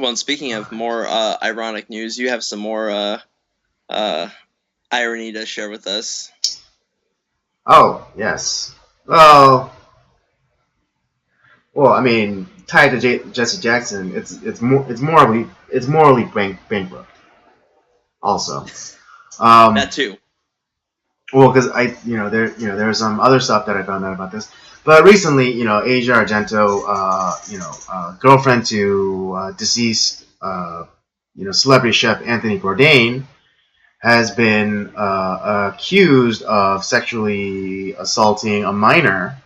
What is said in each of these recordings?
Well, and speaking of more ironic news, you have some more irony to share with us. Oh, yes. Well, I mean, tied to Jesse Jackson, it's morally bankrupt. Also, That too. well, because there's some other stuff that I found out about this, but recently, Asia Argento, girlfriend to deceased, celebrity chef Anthony Bourdain, has been accused of sexually assaulting a minor.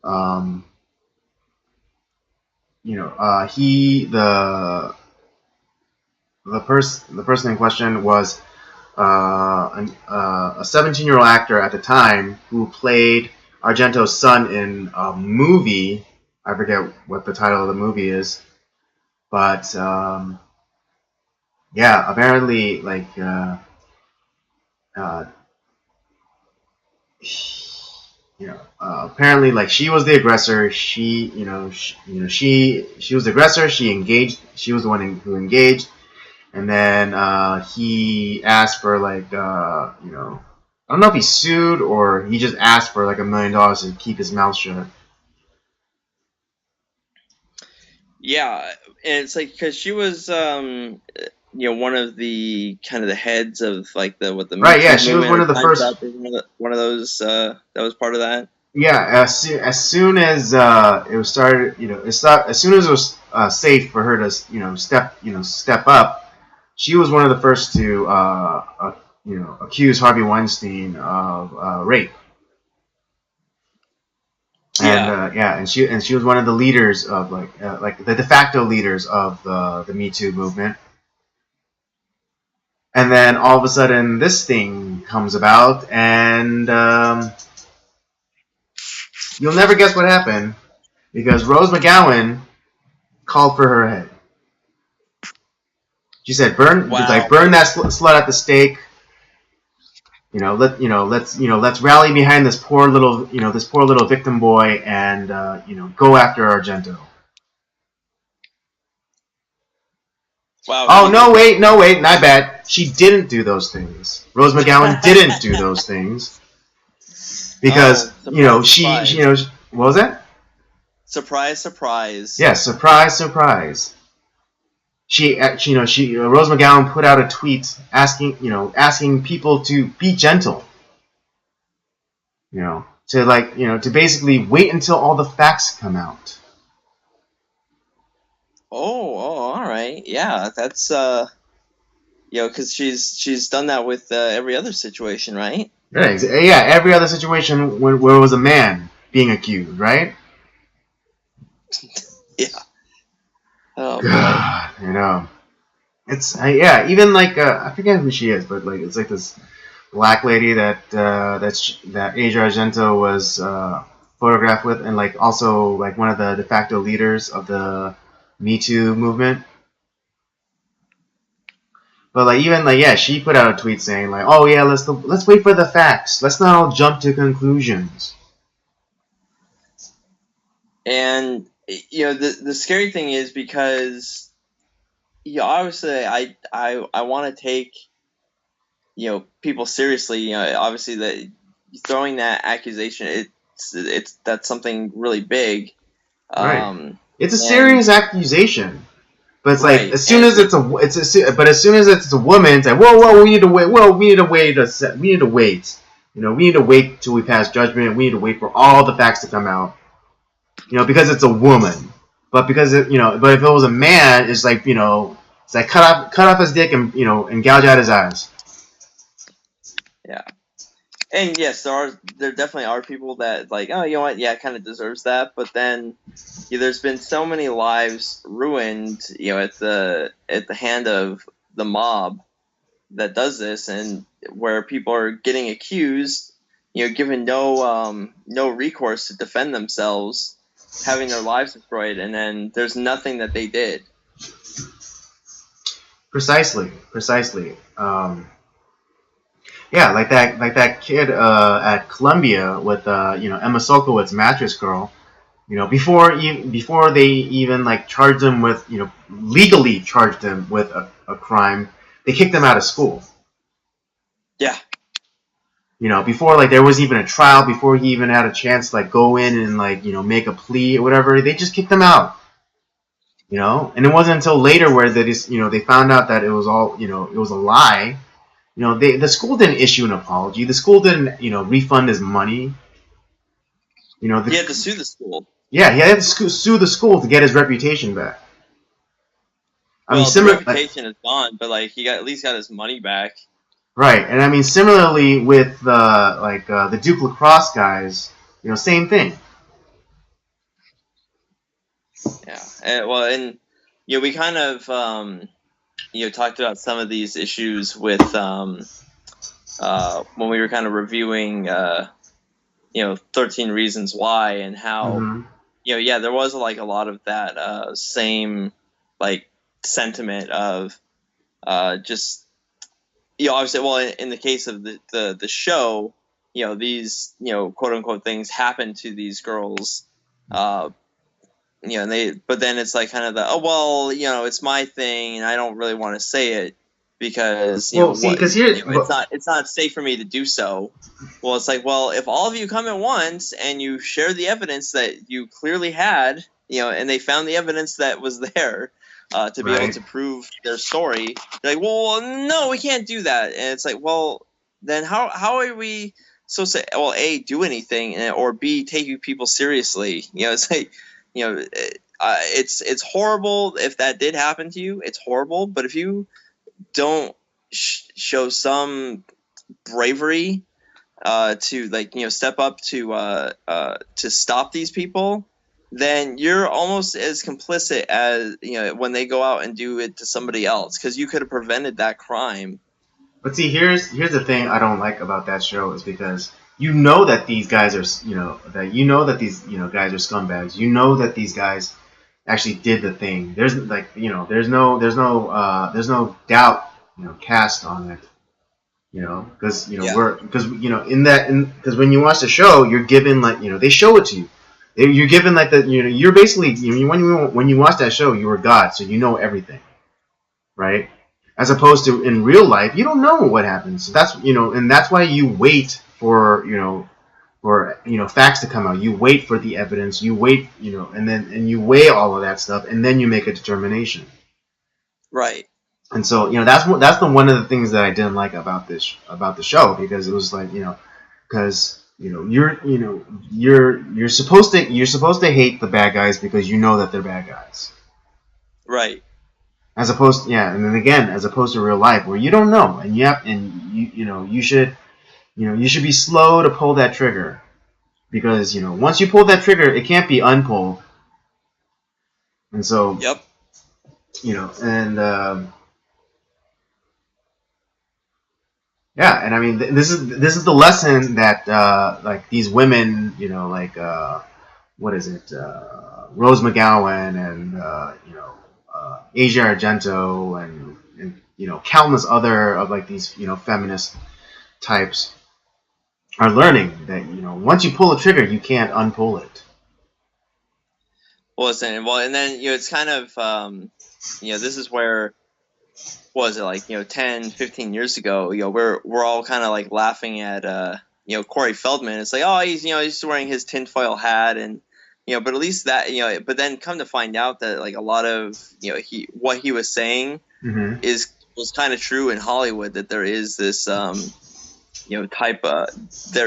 Um, he the person in question was a 17-year-old actor at the time who played Argento's son in a movie. I forget what the title of the movie is, but yeah, apparently, uh, apparently, like, she was the aggressor. She was the aggressor. She engaged. She was the one who engaged, and then he asked for I don't know if he sued or he just asked for like $1 million to keep his mouth shut. Yeah, and it's like because she was one of the kind of the heads of like the Me Right? Too Yeah, she was movement one or of the Time's first. Up was one of those that was part of that. Yeah, as soon as it was started, as soon as it was safe for her to step up, she was one of the first to accuse Harvey Weinstein of rape. And Yeah, and she was one of the leaders of like the de facto leaders of the Me Too movement. And then all of a sudden, this thing comes about, and you'll never guess what happened because Rose McGowan called for her head. She said, wow. burn that slut at the stake. Let's rally behind this poor little victim boy, and go after Argento. Wow, Oh, he no, wait, no, wait, not bad. She didn't do those things. Rose McGowan didn't do those things because Oh, surprise, she surprise. what was that? Surprise, surprise. Yes, surprise, surprise. She Rose McGowan put out a tweet asking people to be gentle, to basically wait until all the facts come out. Oh, all right. Yeah, that's because she's done that with every other situation, right? Yeah, every other situation where it was a man being accused, right? Yeah. Oh boy. God, it's yeah. Even like I forget who she is, but like it's like this black lady that Asia Argento was photographed with, and like also like one of the de facto leaders of the Me Too movement. But like even like yeah, she put out a tweet saying like, oh yeah, let's wait for the facts. Let's not all jump to conclusions. And the scary thing is because obviously I want to take people seriously. Obviously that throwing that accusation, it's that's something really big. Right. Um, It's a and serious accusation. But it's like right, as soon and as but as soon as it's a woman, it's like whoa, we need to wait. Well, we need to wait. We need to wait. We need to wait till we pass judgment. We need to wait for all the facts to come out. Because it's a woman. But but if it was a man, it's like it's like cut off his dick and gouge out his eyes. yeah. And yes, there definitely are people that like, oh, you know what, yeah, it kind of deserves that. But then there's been so many lives ruined, at the hand of the mob that does this, and where people are getting accused, given no recourse to defend themselves, having their lives destroyed, and then there's nothing that they did. Precisely. Yeah, like that kid at Columbia with Emma Solkowitz, Mattress Girl. before they even like charged him with, legally charged him with a crime, they kicked him out of school. Yeah. Before like there was even a trial, before he even had a chance to like go in and like make a plea or whatever, they just kicked him out. And it wasn't until later where they found out that it was all it was a lie. The school didn't issue an apology. The school didn't refund his money. He had to sue the school. Yeah, he had to sue the school to get his reputation back. The reputation is gone, but like he at least got his money back. Right, and I mean similarly with the Duke lacrosse guys, same thing. Yeah, and we kind of talked about some of these issues with when we were kind of reviewing 13 Reasons Why, and how there was like a lot of that same like sentiment of just obviously, well, in the case of the show, these quote unquote things happen to these girls, and but then it's like kind of it's my thing and I don't really want to say it because it's not safe for me to do so. Well, it's like, well, if all of you come at once and you share the evidence that you clearly had, and they found the evidence that was there to be able to prove their story, they're like, well, no, we can't do that. And it's like, well, then how are we supposed to, well, A, do anything, or B, take people seriously? It's like, it's horrible if that did happen to you. It's horrible, but if you don't show some bravery to step up to stop these people, then you're almost as complicit as when they go out and do it to somebody else, because you could have prevented that crime. But see, here's the thing I don't like about that show is because that these guys are that these guys are scumbags. That these guys actually did the thing. There's there's no doubt cast on it. Because because when you watch the show, you're given they show it to you. You're given you're basically when you watch that show, you were God, so you know everything, right? As opposed to in real life, you don't know what happens. So that's and that's why you wait for facts to come out. You wait for the evidence. You wait, and you weigh all of that stuff, and then you make a determination. Right. And so that's one of the things that I didn't like about the show, because it was like because you're supposed to hate the bad guys because you know that they're bad guys. Right. As opposed to real life where you don't know, and you should be slow to pull that trigger, because once you pull that trigger, it can't be unpulled. And so yep. And I mean this is the lesson that these women, what is it, Rose McGowan and Asia Argento and countless other of these feminist types are learning that once you pull a trigger, you can't unpull it. Well, and then it's kind of this is where, what was it, like 10, 15 years ago, we're all kind of like laughing at Corey Feldman. It's like, oh, he's wearing his tinfoil hat, and but at least that but then come to find out that like a lot of what he was saying was kind of true in Hollywood, that there is this there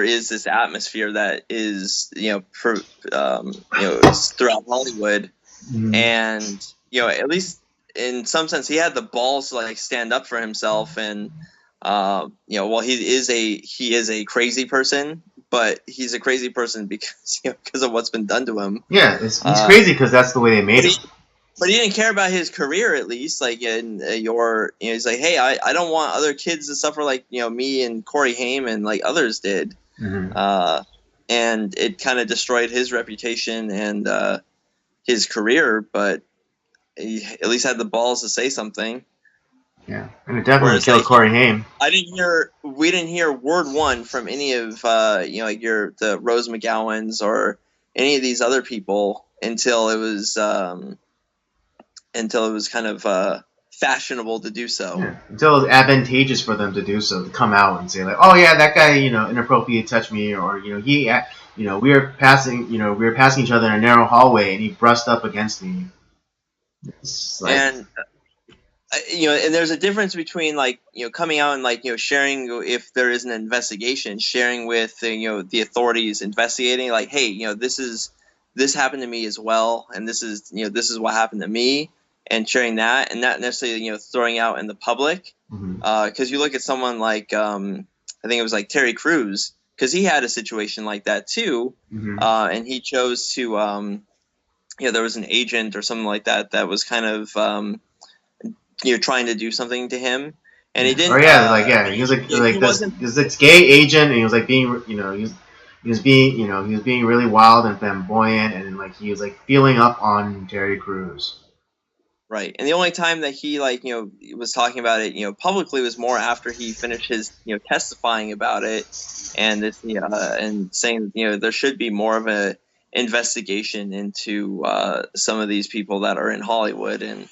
is this atmosphere that is throughout Hollywood, and at least in some sense he had the balls to like stand up for himself, and well, he is a crazy person, but he's a crazy person because of what's been done to him. Yeah, he's crazy because that's the way they made him. But he didn't care about his career, at least. Like, he's like, hey, I don't want other kids to suffer like me and Corey Haim and like others did. And it kind of destroyed his reputation and his career, but he at least had the balls to say something. Yeah, and it definitely killed Corey Haim. We didn't hear word one from any of the Rose McGowans or any of these other people until it was kind of fashionable to do so. Yeah, until it's advantageous for them to do so, to come out and say like, oh yeah, that guy, inappropriately touched me, or we were passing each other in a narrow hallway and he brushed up against me. It's like, And and there's a difference between like coming out and like sharing if there is an investigation, sharing with the authorities investigating, like, hey, this happened to me as well, and this is what happened to me, and sharing that, and not necessarily throwing out in the public, because you look at someone like I think it was like Terry Crews, because he had a situation like that too, and he chose to there was an agent or something like that was kind of trying to do something to him, and he didn't. Or he was this gay agent, and he was like being, he was being really wild and flamboyant, and like he was like feeling up on Terry Crews. Right, and the only time that he was talking about it publicly was more after he finished his testifying about it, and this and saying there should be more of a investigation into some of these people that are in Hollywood, and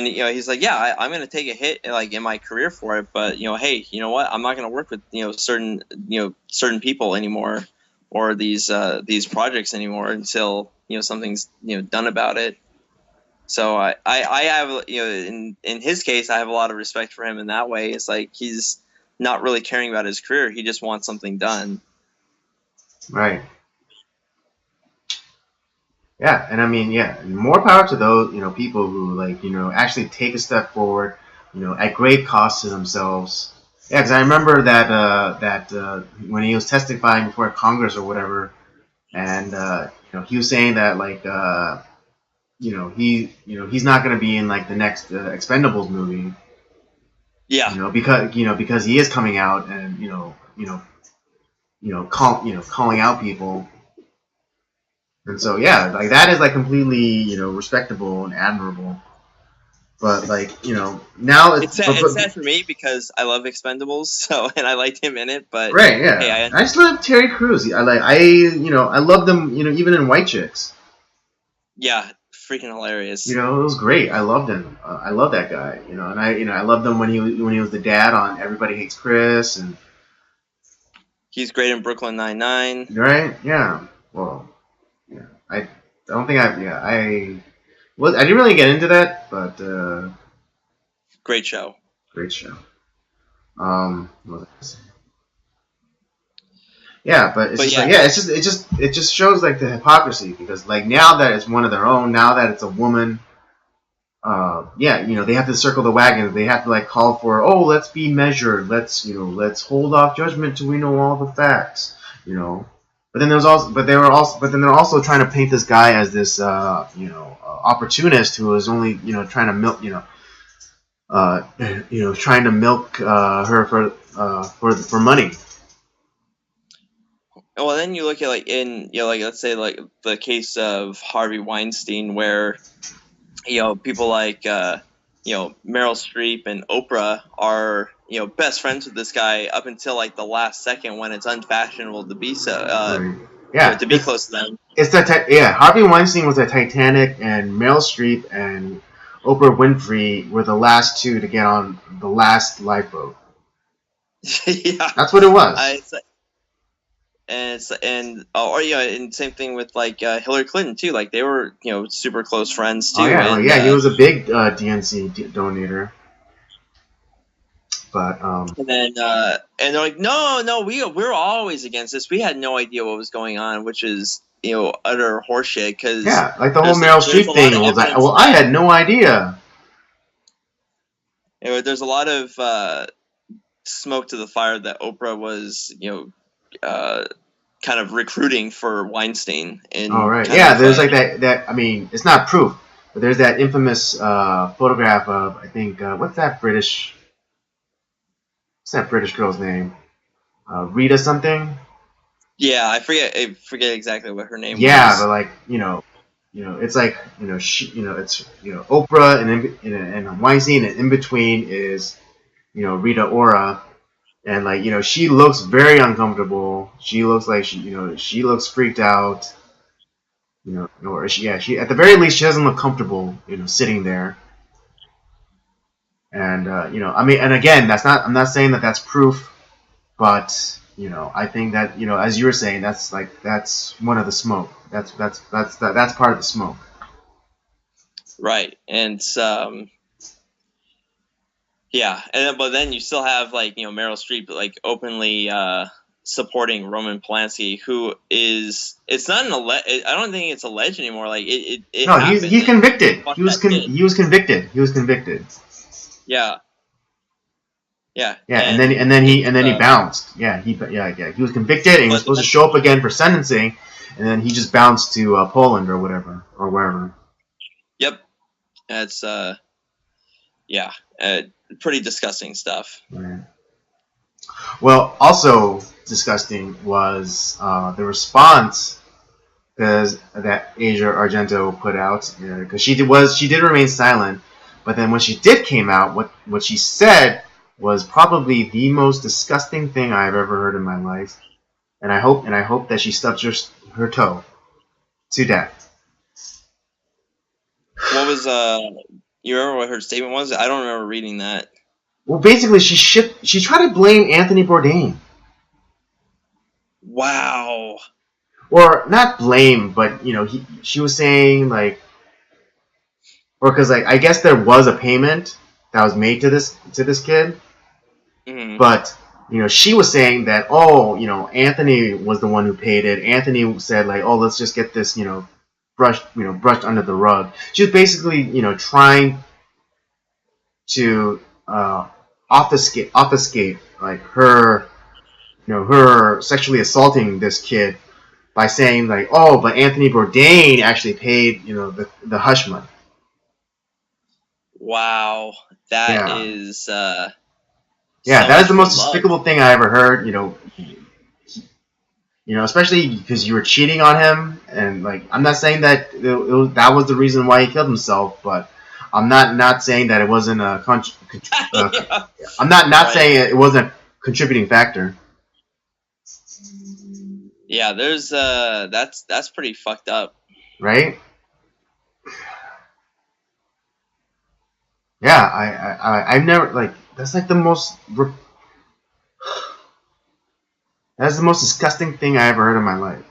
he's like, yeah, I'm going to take a hit like in my career for it, but hey, you know what? I'm not going to work with certain people anymore, or these projects anymore until something's done about it. So I have in his case, I have a lot of respect for him in that way. It's like he's not really caring about his career; he just wants something done. Right. Yeah, and I mean, more power to those people who actually take a step forward, at great cost to themselves. Yeah, because I remember that when he was testifying before Congress or whatever, and he was saying that he's not going to be in like the next Expendables movie. Yeah. Because he is coming out and calling out people. And so like that is like completely respectable and admirable. But like now it's sad for me because I love Expendables, so, and I liked him in it. But right, yeah, hey, I just love Terry Crews. I love them. Even in White Chicks. Yeah, freaking hilarious. It was great. I loved him. I love that guy. And I loved him when he was the dad on Everybody Hates Chris, and he's great in Brooklyn Nine-Nine. Right? Yeah. Well, yeah. I don't think I didn't really get into that, but great show. Great show. What was I saying? Yeah, but it just shows like the hypocrisy, because like now that it's one of their own, now that it's a woman, they have to circle the wagons. They have to like call for, let's be measured. Let's hold off judgment till we know all the facts. But then they're also trying to paint this guy as this opportunist who is only trying to milk her for money. Well, then you look at like in let's say like the case of Harvey Weinstein, where people like Meryl Streep and Oprah are best friends with this guy up until like the last second when it's unfashionable to be so. To be close to them. It's Harvey Weinstein was a Titanic, and Meryl Streep and Oprah Winfrey were the last two to get on the last lifeboat. Yeah, that's what it was. And same thing with like Hillary Clinton too. Like they were super close friends too. He was a big DNC donator. But and then and they're like, no, we're always against this. We had no idea what was going on, which is utter horseshit. Because like the whole Meryl Streep thing was like, well, I had no idea. There's a lot of smoke to the fire that Oprah was kind of recruiting for Weinstein. There's like that. I mean, it's not proof, but there's that infamous photograph of, I think, what's that British girl's name? Rita something. Yeah, I forget exactly what her name was. Yeah, but like it's like it's Oprah and Weinstein, and in between is Rita Ora, and like she looks very uncomfortable. She looks like she looks freaked out. Or she at the very least she doesn't look comfortable. Sitting there. And I mean, and again, I'm not saying that that's proof, but I think that as you were saying, that's one of the smoke. That's part of the smoke. Right, and yeah, but then you still have like Meryl Streep like openly supporting Roman Polanski, who is it's not I don't think it's alleged anymore. Like it No, happened. he's Like, convicted. fuck He was that kid. he was convicted. He was convicted. Yeah, yeah, Yeah, and then he bounced. Yeah, he was convicted and he was but supposed to show up again for sentencing, and then he just bounced to Poland or whatever or wherever. yep, that's yeah, pretty disgusting stuff. Right. Well, also disgusting was the response that Asia Argento put out because she did remain silent, but then when she did came out, what she said was probably the most disgusting thing I've ever heard in my life, and I hope that she stubs her toe to death. What was you remember what her statement was? I don't remember reading that. Well, basically, she tried to blame Anthony Bourdain. Wow. Or not blame, but she was saying like, or because like I guess there was a payment that was made to this kid, Mm-hmm. but she was saying that Anthony was the one who paid it. Anthony said like, oh, let's just get this brushed under the rug. She was basically trying to obfuscate like her her sexually assaulting this kid by saying like, oh, but Anthony Bourdain actually paid the hush money. Wow, that Yeah, is yeah, so that is the much for most love. despicable thing I ever heard. Especially because you were cheating on him, and like I'm not saying that that was the reason why he killed himself, but I'm not saying that it wasn't a Yeah. I'm not Right. saying it wasn't a contributing factor. Yeah, there's that's pretty fucked up. Right? Yeah, I've never like that's like that's the most disgusting thing I ever heard in my life.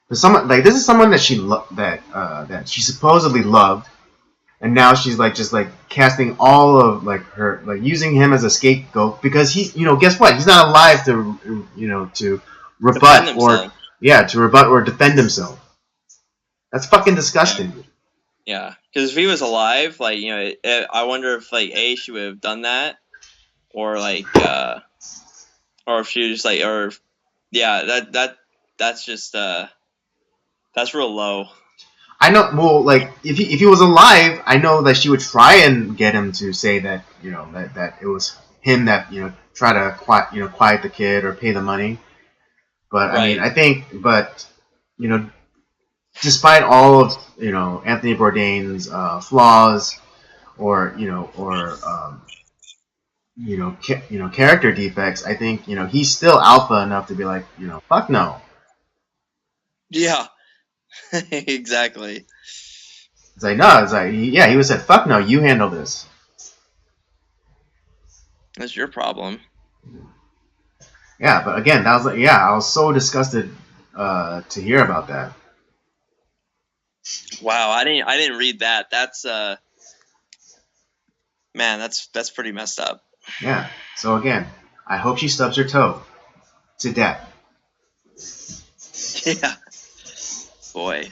For someone like this is someone that that she supposedly loved, and now she's like just like casting all of like her like using him as a scapegoat because he guess what, he's not alive to to Defend rebut or himself. to rebut or defend himself. That's fucking disgusting. Yeah, because if he was alive, like I wonder if like she would have done that, or like or if she was just like, or yeah, that's just that's real low. I know. Well, like if he was alive, I know that she would try and get him to say that that it was him that try to quiet the kid or pay the money. But I mean, Right. I think, but you know, despite all of Anthony Bourdain's flaws or character defects, I think he's still alpha enough to be like fuck no. Yeah. Exactly. It's like no, it's like yeah, he was said fuck no, you handle this. That's your problem. Yeah, but again, that was like yeah, I was so disgusted to hear about that. Wow, I didn't read that. That's man, that's pretty messed up. Yeah. So again, I hope she stubs her toe to death. Yeah. Boy.